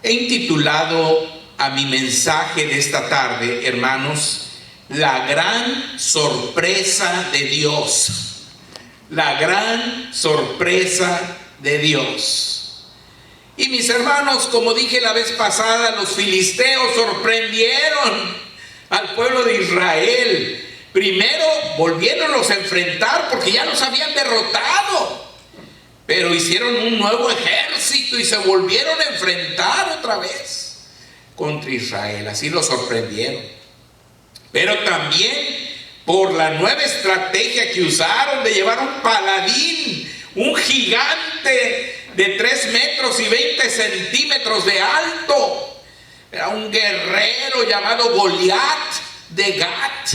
He intitulado a mi mensaje de esta tarde, hermanos, la gran sorpresa de Dios. La gran sorpresa de Dios. Y mis hermanos, como dije la vez pasada, los filisteos sorprendieron al pueblo de Israel. Primero volviéndolos a enfrentar porque ya los habían derrotado. Pero hicieron un nuevo ejército y se volvieron a enfrentar otra vez contra Israel. Así los sorprendieron. Pero también por la nueva estrategia que usaron de llevar un paladín, un gigante de 3 metros y 20 centímetros de alto. Era un guerrero llamado Goliat de Gat,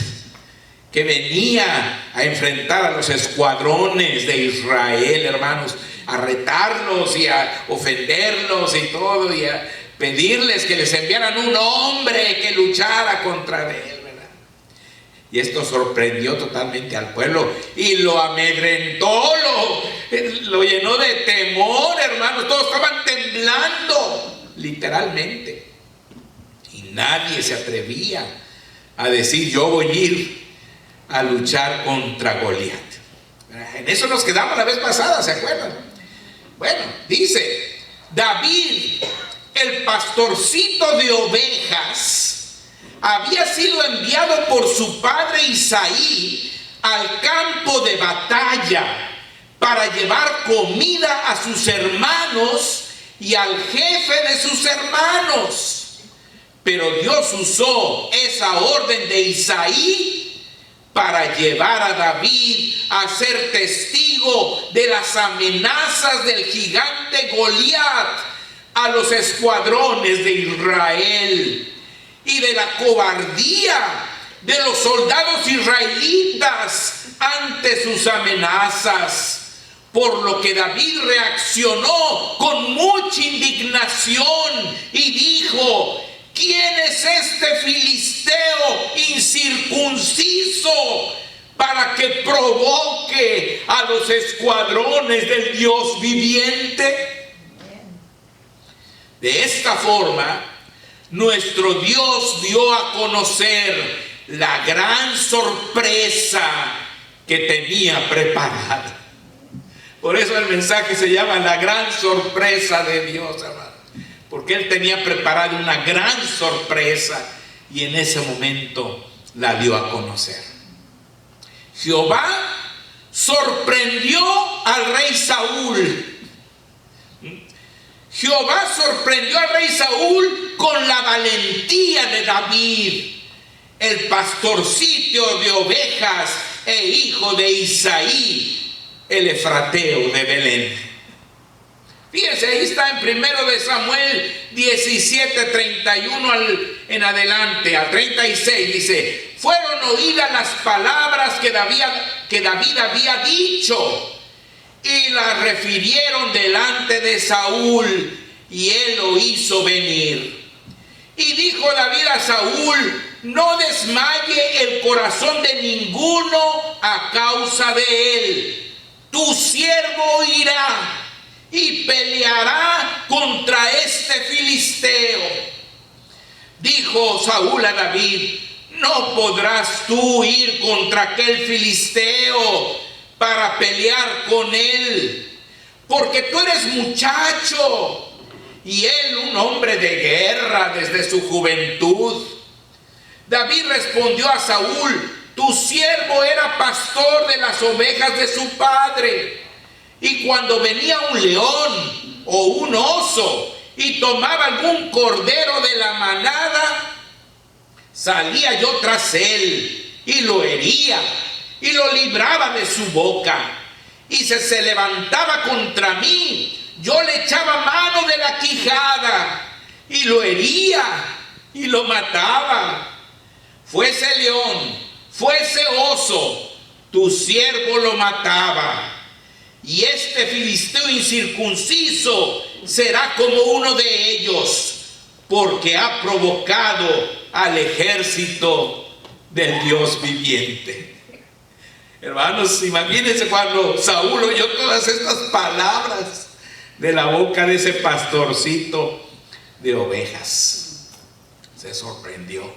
que venía a enfrentar a los escuadrones de Israel, hermanos, a retarlos y a ofenderlos y todo, y a pedirles que les enviaran un hombre que luchara contra él, ¿verdad? Y esto sorprendió totalmente al pueblo y lo amedrentó, lo llenó de temor, hermanos. Todos estaban temblando, literalmente. Y nadie se atrevía a decir: yo voy a ir a luchar contra Goliat. En eso nos quedamos la vez pasada, ¿se acuerdan? Bueno, dice: David, el pastorcito de ovejas, había sido enviado por su padre Isaí al campo de batalla para llevar comida a sus hermanos y al jefe de sus hermanos. Pero Dios usó esa orden de Isaí para llevar a David a ser testigo de las amenazas del gigante Goliat a los escuadrones de Israel y de la cobardía de los soldados israelitas ante sus amenazas. Por lo que David reaccionó con mucha indignación y dijo: ¿quién es este filisteo incircunciso para que provoque a los escuadrones del Dios viviente? De esta forma, nuestro Dios dio a conocer la gran sorpresa que tenía preparada. Por eso el mensaje se llama la gran sorpresa de Dios, hermano. Porque Él tenía preparada una gran sorpresa y en ese momento la dio a conocer. Jehová sorprendió al rey Saúl. Jehová sorprendió al rey Saúl con la valentía de David, el pastorcito de ovejas e hijo de Isaí, el efrateo de Belén. Fíjense, ahí está en 1 de Samuel 17, 31 en adelante, al 36, dice: fueron oídas las palabras que David había dicho, y las refirieron delante de Saúl, y él lo hizo venir. Y dijo David a Saúl: no desmaye el corazón de ninguno a causa de él. Tu siervo irá y peleará contra este filisteo. Dijo Saúl a David: no podrás tú ir contra aquel filisteo para pelear con él, porque tú eres muchacho y él un hombre de guerra desde su juventud. David respondió a Saúl: tu siervo era pastor de las ovejas de su padre, y cuando venía un león o un oso y tomaba algún cordero de la manada, salía yo tras él y lo hería y lo libraba de su boca. Y si se levantaba contra mí, yo le echaba mano de la quijada y lo hería y lo mataba. Fuese león, fuese oso, tu siervo lo mataba. Y este filisteo incircunciso será como uno de ellos, porque ha provocado al ejército del Dios viviente. Hermanos, imagínense cuando Saúl oyó todas estas palabras de la boca de ese pastorcito. de ovejas. Se sorprendió.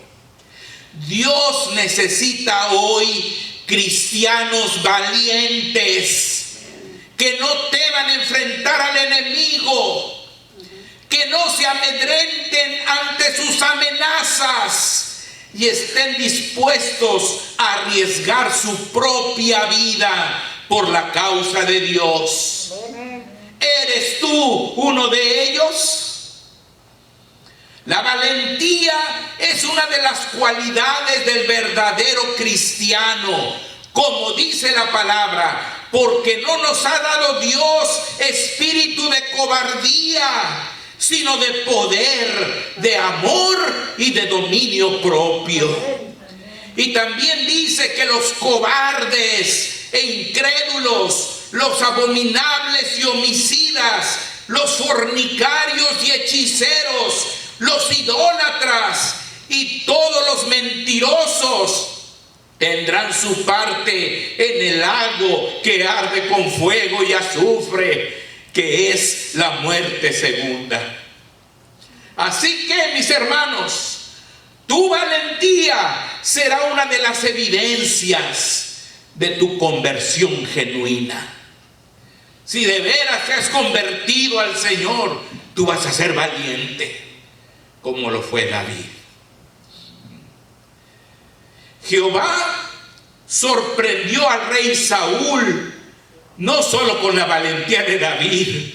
Dios necesita hoy cristianos valientes que no teman enfrentar al enemigo, que no se amedrenten ante sus amenazas y estén dispuestos a arriesgar su propia vida por la causa de Dios. ¿Eres tú uno de ellos? La valentía es una de las cualidades del verdadero cristiano, como dice la palabra, porque no nos ha dado Dios espíritu de cobardía, sino de poder, de amor y de dominio propio. Y también dice que los cobardes e incrédulos, los abominables y homicidas, los fornicarios y hechiceros, los idólatras y todos los mentirosos tendrán su parte en el lago que arde con fuego y azufre, que es la muerte segunda. Así que, mis hermanos, tu valentía será una de las evidencias de tu conversión genuina. Si de veras te has convertido al Señor, tú vas a ser valiente, como lo fue David. Jehová sorprendió al rey Saúl, no solo con la valentía de David,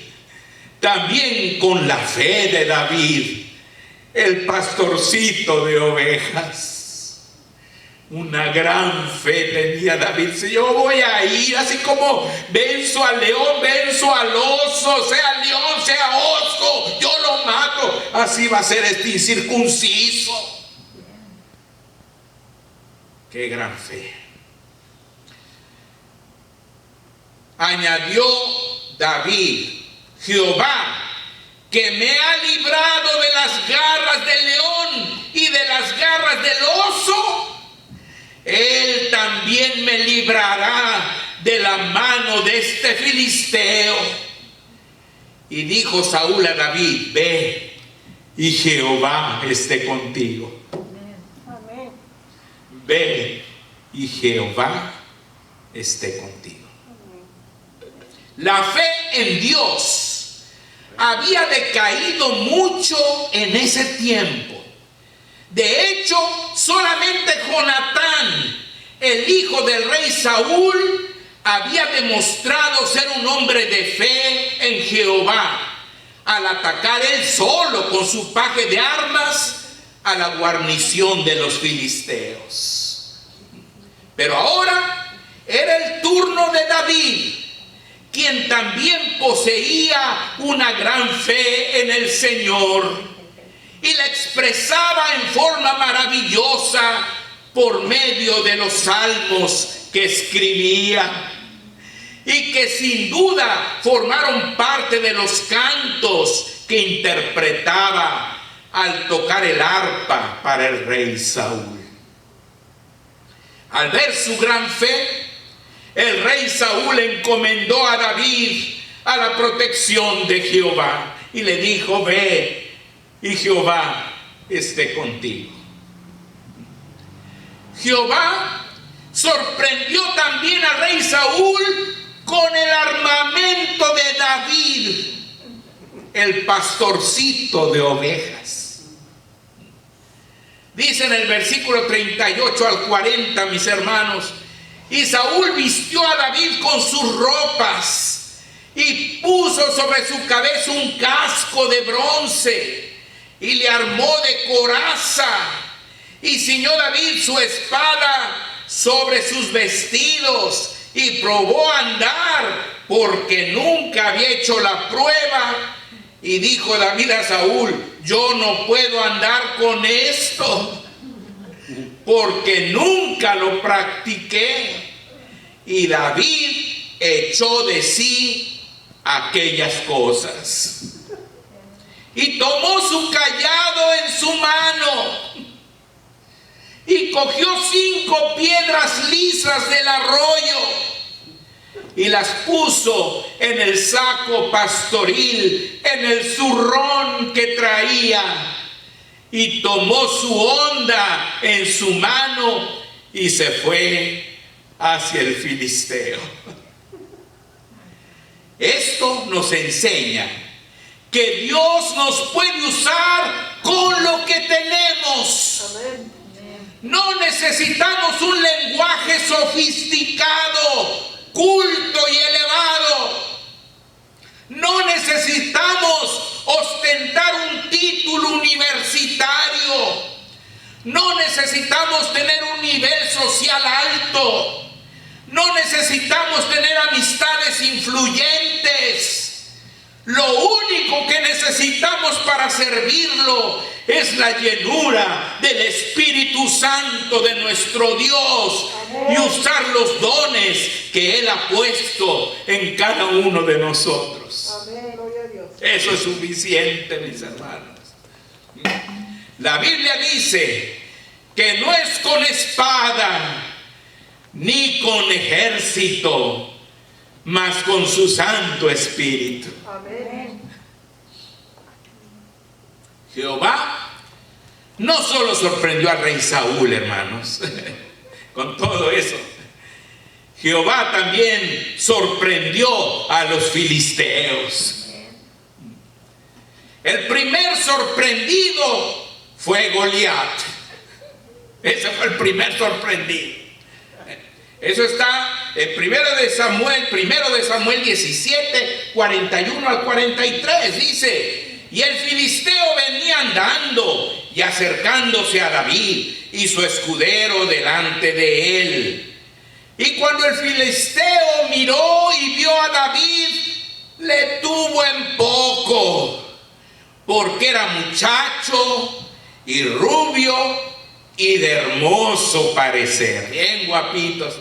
también con la fe de David, el pastorcito de ovejas. Una gran fe tenía David. Si yo voy a ir, así como venzo al león, venzo al oso, sea león, sea oso, yo lo mato, así va a ser este incircunciso. Qué gran fe. Añadió David: Jehová, que me ha librado de las garras del león y de las garras del oso, Él también me librará de la mano de este filisteo. Y dijo Saúl a David: ve, y Jehová esté contigo. Amén. Ve, y Jehová esté contigo. La fe en Dios había decaído mucho en ese tiempo. De hecho, solamente Jonatán, el hijo del rey Saúl, había demostrado ser un hombre de fe en Jehová, al atacar él solo con su paje de armas a la guarnición de los filisteos. Pero ahora era el turno de David, quien también poseía una gran fe en el Señor, y la expresaba en forma maravillosa por medio de los salmos que escribía, y que sin duda formaron parte de los cantos que interpretaba al tocar el arpa para el rey Saúl. Al ver su gran fe, el rey Saúl encomendó a David a la protección de Jehová y le dijo: ve, y Jehová esté contigo. Jehová sorprendió también al rey Saúl con el armamento de David, el pastorcito de ovejas. Dice en el versículo 38 al 40, mis hermanos: y Saúl vistió a David con sus ropas y puso sobre su cabeza un casco de bronce y le armó de coraza, y ciñó David su espada sobre sus vestidos y probó a andar, porque nunca había hecho la prueba. Y dijo David a Saúl: yo no puedo andar con esto, porque nunca lo practiqué. Y David echó de sí aquellas cosas y tomó su cayado en su mano y cogió 5 piedras lisas del arroyo y las puso en el saco pastoril, en el zurrón que que traía y tomó su honda en su mano y se fue hacia el filisteo. Esto nos enseña que Dios nos puede usar con lo que tenemos. No necesitamos un lenguaje sofisticado, culto y elevado. No necesitamos ostentar un título universitario. No necesitamos tener un nivel social alto. No necesitamos tener amistades influyentes. Lo único que necesitamos para servirlo es la llenura del Espíritu Santo de nuestro Dios. Amén. Y usar los dones que Él ha puesto en cada uno de nosotros. Amén. Gloria a Dios. Eso es suficiente, mis hermanos. La Biblia dice que no es con espada ni con ejército, mas con su Santo Espíritu. Amén. Jehová no solo sorprendió al rey Saúl, hermanos, con todo eso. Jehová también sorprendió a los filisteos. El primer sorprendido fue Goliat. Ese fue el primer sorprendido. Eso está en 1 de Samuel 17, 41 al 43. Dice: y el filisteo venía andando y acercándose a David y su escudero delante de él. Y cuando el filisteo miró y vio a David, le tuvo en poco, porque era muchacho y rubio y de hermoso parecer, bien guapitos.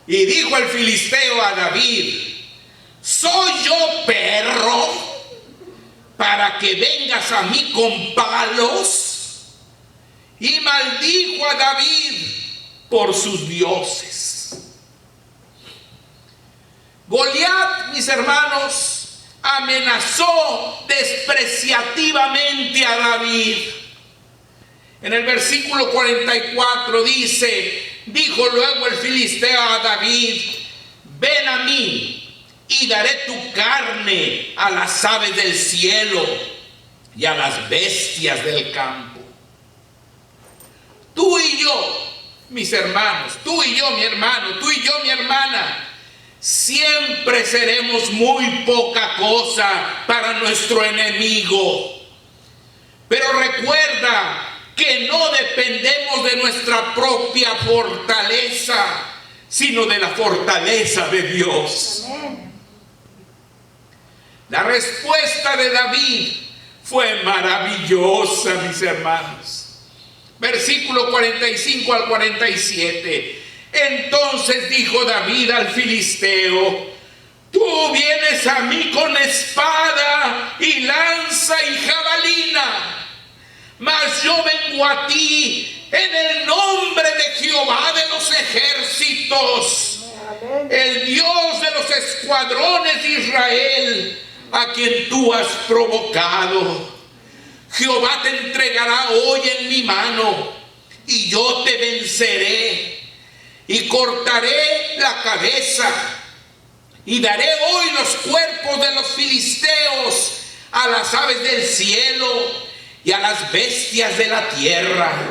Y dijo el filisteo a David: ¿soy yo perro para que vengas a mí con palos? Y maldijo a David por sus dioses. Goliat, mis hermanos, amenazó despreciativamente a David. En el versículo 44 dice: dijo luego el filisteo a David: ven a mí y daré tu carne a las aves del cielo y a las bestias del campo. Tú y yo, mis hermanos, tú y yo, mi hermano, tú y yo, mi hermana, siempre seremos muy poca cosa para nuestro enemigo. Pero recuerda que no dependemos de nuestra propia fortaleza, sino de la fortaleza de Dios. Amén. La respuesta de David fue maravillosa, mis hermanos. Versículo 45 al 47. Entonces dijo David al filisteo: tú vienes a mí con espada y lanza y jabalina, mas yo vengo a ti en el nombre de Jehová de los ejércitos, el Dios de los escuadrones de Israel, a quien tú has provocado. Jehová te entregará hoy en mi mano, y yo te venceré, y cortaré la cabeza, y daré hoy los cuerpos de los filisteos a las aves del cielo y a las bestias de la tierra.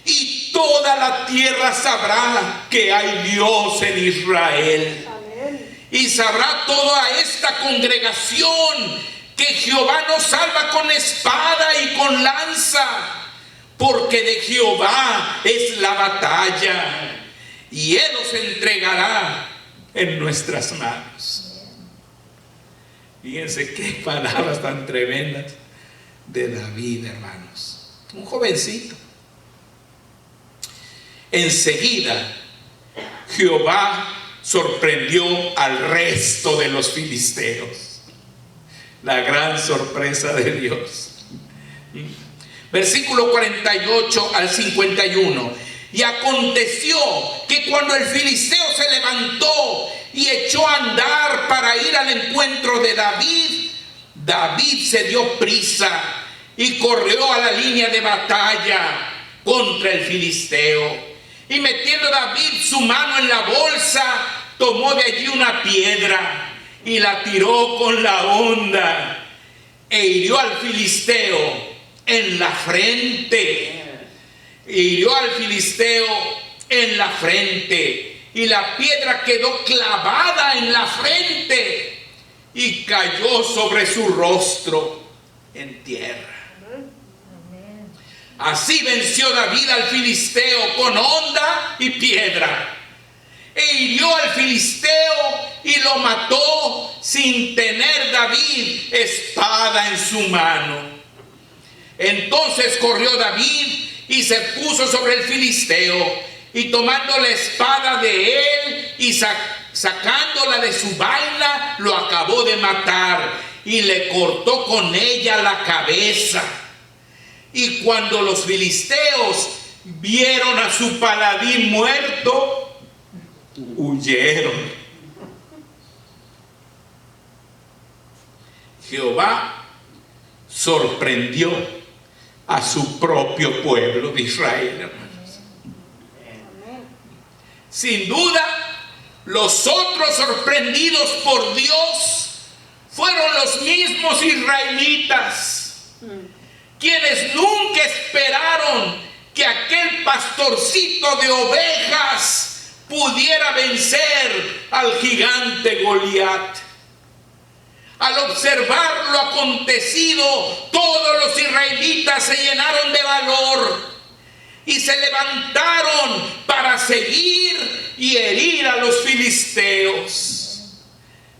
Y toda la tierra sabrá que hay Dios en Israel. Amén. Y sabrá toda esta congregación que Jehová nos salva con espada y con lanza, porque de Jehová es la batalla, y Él os entregará en nuestras manos. Fíjense qué palabras tan tremendas de David, hermanos. Un jovencito. Enseguida Jehová sorprendió al resto de los filisteos. La gran sorpresa de Dios. Versículo 48 al 51. Y aconteció que cuando el filisteo se levantó y echó a andar para ir al encuentro de David, David se dio prisa y corrió a la línea de batalla contra el filisteo. Y metiendo David su mano en la bolsa, tomó de allí una piedra y la tiró con la honda e hirió al filisteo en la frente. Hirió al filisteo en la frente y la piedra quedó clavada en la frente y cayó sobre su rostro en tierra. Así venció David al filisteo con honda y piedra, e hirió al filisteo y lo mató sin tener David espada en su mano. Entonces corrió David y se puso sobre el filisteo, y tomando la espada de él y sacándola de su vaina, lo acabó de matar y le cortó con ella la cabeza. Y cuando los filisteos vieron a su paladín muerto, huyeron. Jehová sorprendió a su propio pueblo de Israel, hermanos. Sin duda, los otros sorprendidos por Dios fueron los mismos israelitas, quienes nunca esperaron que aquel pastorcito de ovejas pudiera vencer al gigante Goliat. Al observar lo acontecido, todos los israelitas se llenaron de valor y se levantaron para seguir y herir a los filisteos.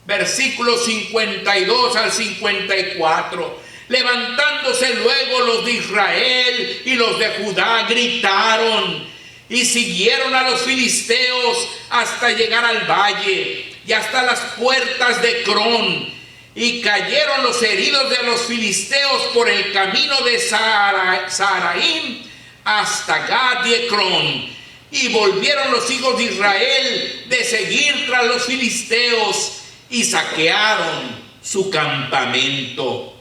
Versículos 52 al 54. Levantándose luego los de Israel y los de Judá gritaron y siguieron a los filisteos hasta llegar al valle y hasta las puertas de Crón, y cayeron los heridos de los filisteos por el camino de Saharaim hasta Gad y Ecrón, y volvieron los hijos de Israel de seguir tras los filisteos y saquearon su campamento.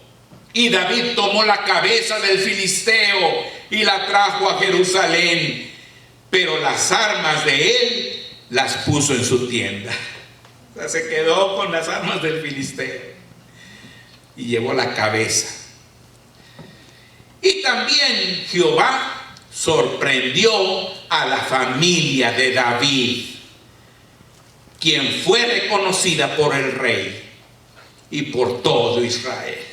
Y David tomó la cabeza del filisteo y la trajo a Jerusalén, pero las armas de él las puso en su tienda. O sea, se quedó con las armas del filisteo y llevó la cabeza. Y también Jehová sorprendió a la familia de David, quien fue reconocida por el rey y por todo Israel.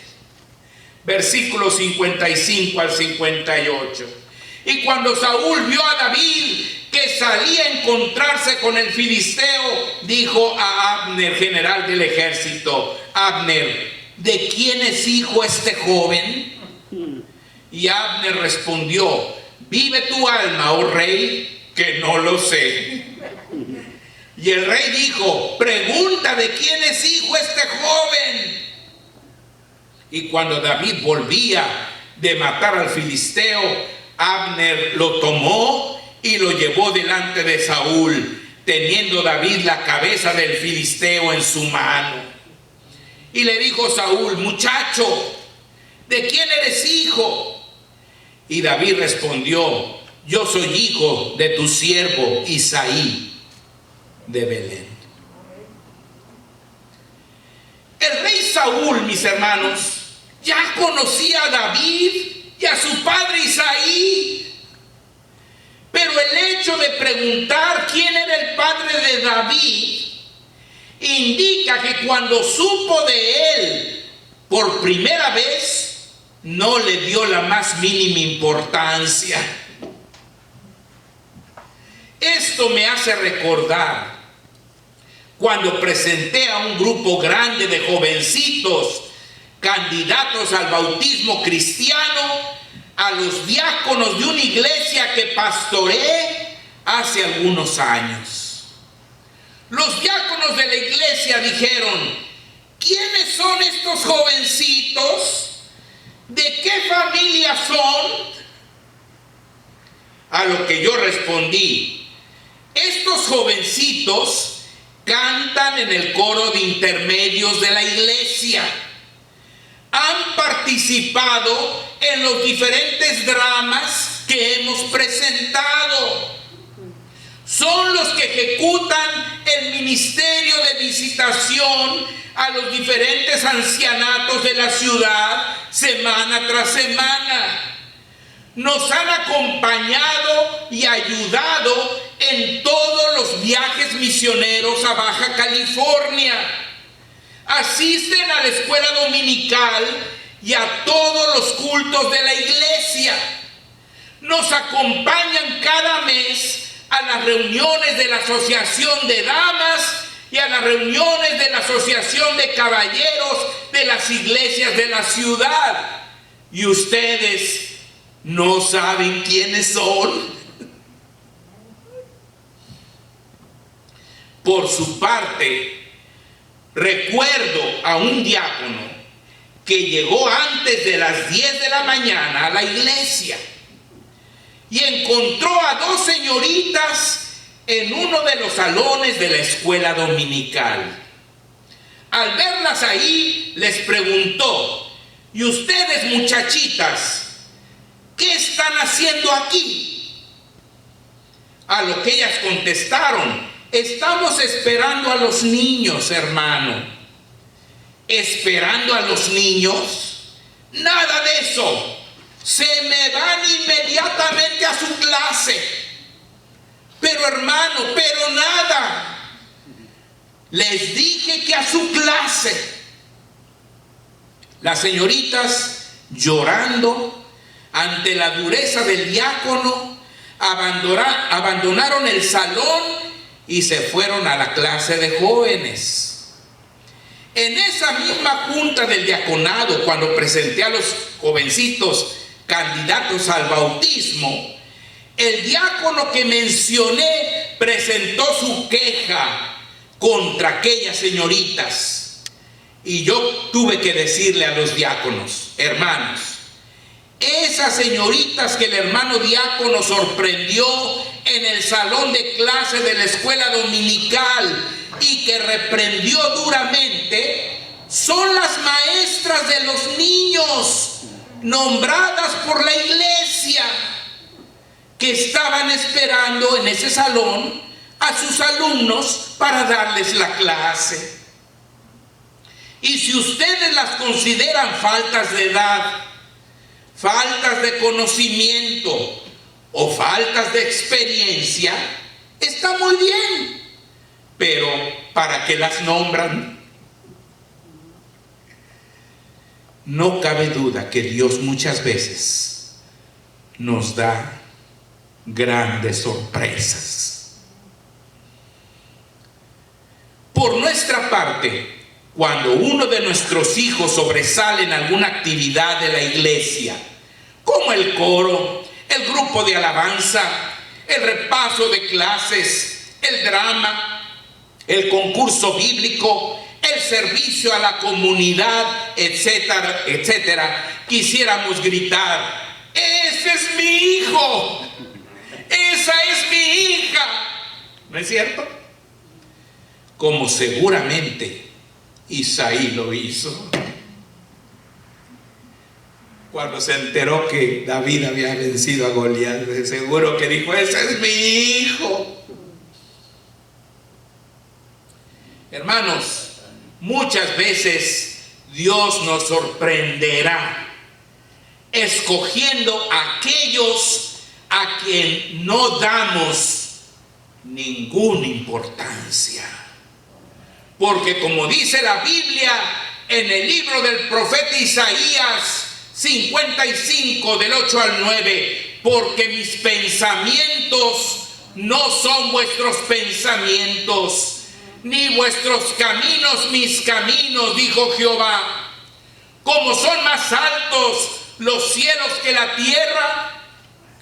Versículos 55 al 58. Y cuando Saúl vio a David que salía a encontrarse con el filisteo, dijo a Abner, general del ejército: Abner, ¿de quién es hijo este joven? Y Abner respondió: vive tu alma, oh rey, que no lo sé. Y el rey dijo: pregunta de quién es hijo este joven. Y cuando David volvía de matar al filisteo, Abner lo tomó y lo llevó delante de Saúl, teniendo David la cabeza del filisteo en su mano. Y le dijo Saúl: muchacho, ¿de quién eres hijo? Y David respondió: yo soy hijo de tu siervo Isaí de Belén. El rey Saúl, mis hermanos, ya conocía a David y a su padre Isaí, pero el hecho de preguntar quién era el padre de David indica que cuando supo de él por primera vez, no le dio la más mínima importancia. Esto me hace recordar cuando presenté a un grupo grande de jovencitos candidatos al bautismo cristiano a los diáconos de una iglesia que pastoreé hace algunos años. Los diáconos de la iglesia dijeron: ¿quiénes son estos jovencitos? ¿De qué familia son? A lo que yo respondí: estos jovencitos cantan en el coro de intermedios de la iglesia. participado en los diferentes dramas que hemos presentado. Son los que ejecutan el ministerio de visitación a los diferentes ancianatos de la ciudad semana tras semana. Nos han acompañado y ayudado en todos los viajes misioneros a Baja California. Asisten a la escuela dominical y a todos los cultos de la iglesia. Nos acompañan cada mes a las reuniones de la Asociación de Damas y a las reuniones de la Asociación de Caballeros de las iglesias de la ciudad. Y ustedes no saben quiénes son. Por su parte, recuerdo a un diácono que llegó antes de las 10 de la mañana a la iglesia y encontró a dos señoritas en uno de los salones de la escuela dominical. Al verlas ahí, les preguntó: ¿y ustedes, muchachitas, qué están haciendo aquí? A lo que ellas contestaron: estamos esperando a los niños, hermano. ¿Esperando a los niños? Nada de eso. Se me van inmediatamente a su clase. Pero hermano, pero nada. Les dije que a su clase. Las señoritas, llorando ante la dureza del diácono, abandonaron el salón y se fueron a la clase de jóvenes. En esa misma junta del diaconado, cuando presenté a los jovencitos candidatos al bautismo, el diácono que mencioné presentó su queja contra aquellas señoritas. Y yo tuve que decirle a los diáconos: hermanos, esas señoritas que el hermano diácono sorprendió en el salón de clase de la escuela dominical y que reprendió duramente, son las maestras de los niños nombradas por la iglesia, que estaban esperando en ese salón a sus alumnos para darles la clase. Y si ustedes las consideran faltas de edad, faltas de conocimiento o faltas de experiencia, está muy bien. Pero ¿para qué las nombran? No cabe duda que Dios muchas veces nos da grandes sorpresas. Por nuestra parte, cuando uno de nuestros hijos sobresale en alguna actividad de la iglesia, como el coro, el grupo de alabanza, el repaso de clases, el drama, el concurso bíblico, el servicio a la comunidad, etcétera, etcétera, quisiéramos gritar: ¡ese es mi hijo! ¡Esa es mi hija! ¿No es cierto? Como seguramente Isaí lo hizo cuando se enteró que David había vencido a Goliat. De seguro que dijo: ese es mi hijo. Hermanos, muchas veces Dios nos sorprenderá escogiendo a aquellos a quien no damos ninguna importancia. Porque como dice la Biblia en el libro del profeta Isaías 55, del 8 al 9, porque mis pensamientos no son vuestros pensamientos, ni vuestros caminos mis caminos, dijo Jehová. Como son más altos los cielos que la tierra,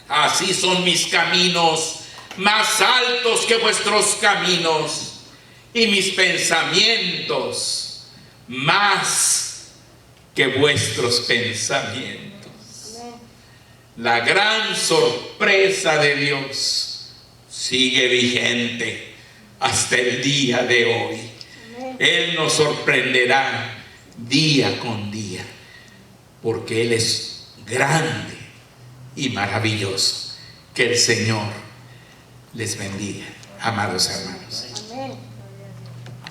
así son mis caminos más altos que vuestros caminos, y mis pensamientos más que vuestros pensamientos. La gran sorpresa de Dios sigue vigente hasta el día de hoy. Él nos sorprenderá día con día. porque Él es grande y maravilloso. Que el Señor les bendiga, amados hermanos. Amén.